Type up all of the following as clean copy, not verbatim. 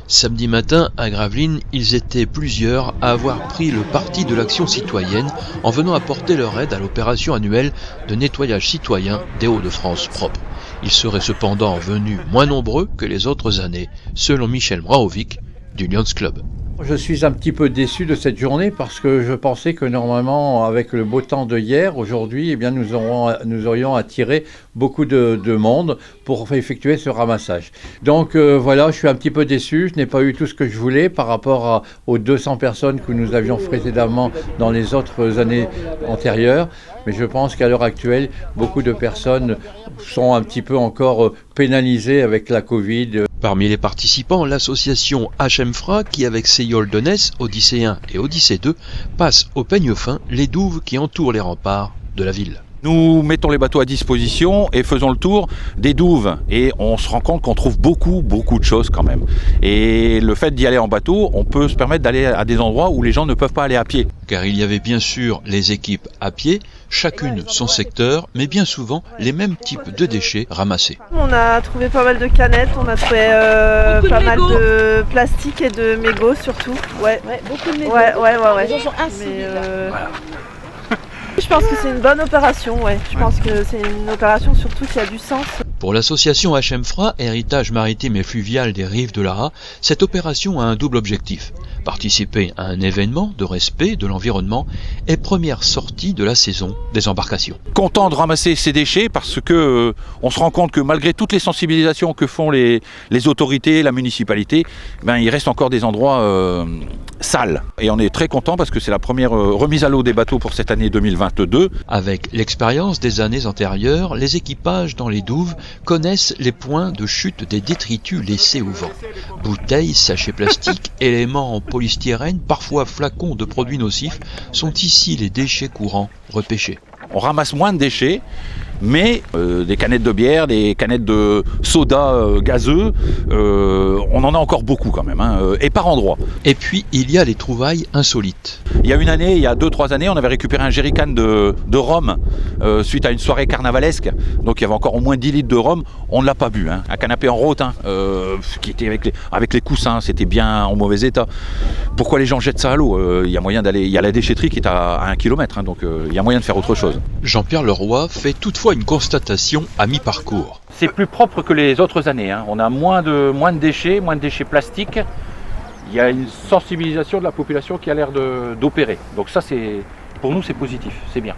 Samedi matin, à Gravelines, ils étaient plusieurs à avoir pris le parti de l'action citoyenne en venant apporter leur aide à l'opération annuelle de nettoyage citoyen des Hauts-de-France propres. Ils seraient cependant venus moins nombreux que les autres années, selon Michel Mraovic du Lions Club. Je suis un petit peu déçu de cette journée parce que je pensais que normalement, avec le beau temps de hier, aujourd'hui, eh bien, nous aurions attiré beaucoup de monde pour effectuer ce ramassage. Donc voilà, je suis un petit peu déçu. Je n'ai pas eu tout ce que je voulais par rapport aux 200 personnes que nous avions précédemment dans les autres années antérieures. Mais je pense qu'à l'heure actuelle, beaucoup de personnes sont un petit peu encore pénalisées avec la Covid. Parmi les participants, l'association HMFRA qui, avec ses Yoldenès, Odyssée 1 et Odyssée 2, passe au peigne fin les douves qui entourent les remparts de la ville. Nous mettons les bateaux à disposition et faisons le tour des douves. Et on se rend compte qu'on trouve beaucoup de choses quand même. Et le fait d'y aller en bateau, on peut se permettre d'aller à des endroits où les gens ne peuvent pas aller à pied. Car il y avait bien sûr les équipes à pied, chacune son secteur, mais bien souvent les mêmes types de déchets ramassés. On a trouvé pas mal de canettes, on a trouvé pas mal de plastique et de mégots surtout. Ouais, beaucoup de mégots. Ouais. Les gens sont inciviles. Voilà. Je pense que c'est une bonne opération, ouais. Je pense que c'est une opération surtout qui a du sens. Pour l'association HMFRA, Héritage maritime et fluvial des rives de l'Ara, cette opération a un double objectif. Participer à un événement de respect de l'environnement et première sortie de la saison des embarcations. Content de ramasser ces déchets parce que on se rend compte que malgré toutes les sensibilisations que font les autorités, la municipalité, il reste encore des endroits sales. Et on est très content parce que c'est la première remise à l'eau des bateaux pour cette année 2022. Avec l'expérience des années antérieures, les équipages dans les douves connaissent les points de chute des détritus laissés au vent. Bouteilles, sachets plastiques, éléments en polystyrène, parfois flacons de produits nocifs, sont ici les déchets courants repêchés. On ramasse moins de déchets, mais des canettes de bière, des canettes de soda gazeux, on en a encore beaucoup quand même, et par endroits. Et puis, il y a les trouvailles insolites. Il y a 2-3 années, on avait récupéré un jerrycan de rhum suite à une soirée carnavalesque. Donc il y avait encore au moins 10 litres de rhum. On ne l'a pas bu. Un canapé en rote qui était avec les coussins, c'était bien en mauvais état. Pourquoi les gens jettent ça à l'eau ? Il y a moyen d'aller. Il y a la déchetterie qui est à 1 km, donc il y a moyen de faire autre chose. Jean-Pierre Leroy fait toutefois une constatation à mi-parcours. C'est plus propre que les autres années. On a moins de déchets plastiques. Il y a une sensibilisation de la population qui a l'air d'opérer. Donc ça, pour nous, c'est positif, c'est bien.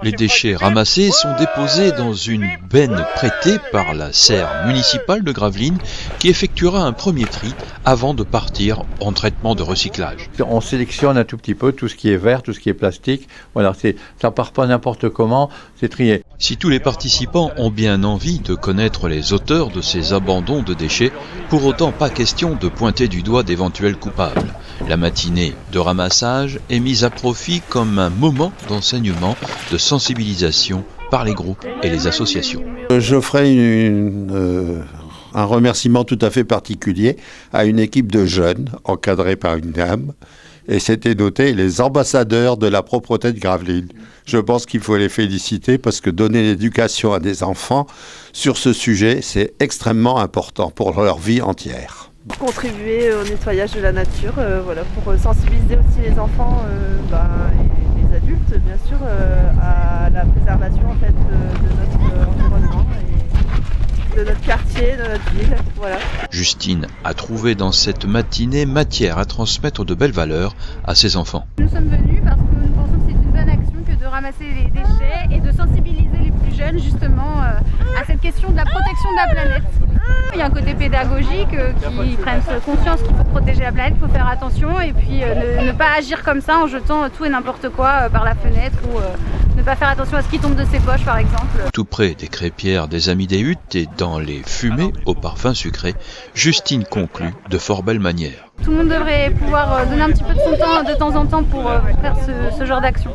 Les déchets ramassés sont déposés dans une benne prêtée par la serre municipale de Gravelines qui effectuera un premier tri avant de partir en traitement de recyclage. On sélectionne un tout petit peu tout ce qui est vert, tout ce qui est plastique. Voilà, ça part pas n'importe comment, c'est trié. Si tous les participants ont bien envie de connaître les auteurs de ces abandons de déchets, pour autant pas question de pointer du doigt d'éventuels coupables. La matinée de ramassage est mise à profit comme un moment d'enseignement, de sensibilisation par les groupes et les associations. Je ferai un remerciement tout à fait particulier à une équipe de jeunes encadrée par une dame. Et c'était noté les ambassadeurs de la propreté de Gravelines. Je pense qu'il faut les féliciter parce que donner l'éducation à des enfants sur ce sujet, c'est extrêmement important pour leur vie entière. Contribuer au nettoyage de la nature, pour sensibiliser aussi les enfants et les adultes, bien sûr, à la préservation en fait, de notre environnement et de notre quartier, de notre ville. Voilà. Justine a trouvé dans cette matinée matière à transmettre de belles valeurs à ses enfants. Nous sommes venus parce que nous pensons que c'est une bonne action que de ramasser les déchets et de sensibiliser les plus jeunes justement à cette question de la protection de la planète. Il y a un côté pédagogique qui prennent conscience qu'il faut protéger la planète, qu'il faut faire attention et puis ne pas agir comme ça en jetant tout et n'importe quoi par la fenêtre ou ne pas faire attention à ce qui tombe de ses poches par exemple. Tout près des crêpières des Amis des Huttes et dans les fumées au parfum sucré, Justine conclut de fort belle manière. Tout le monde devrait pouvoir donner un petit peu de son temps de temps en temps pour faire ce genre d'action.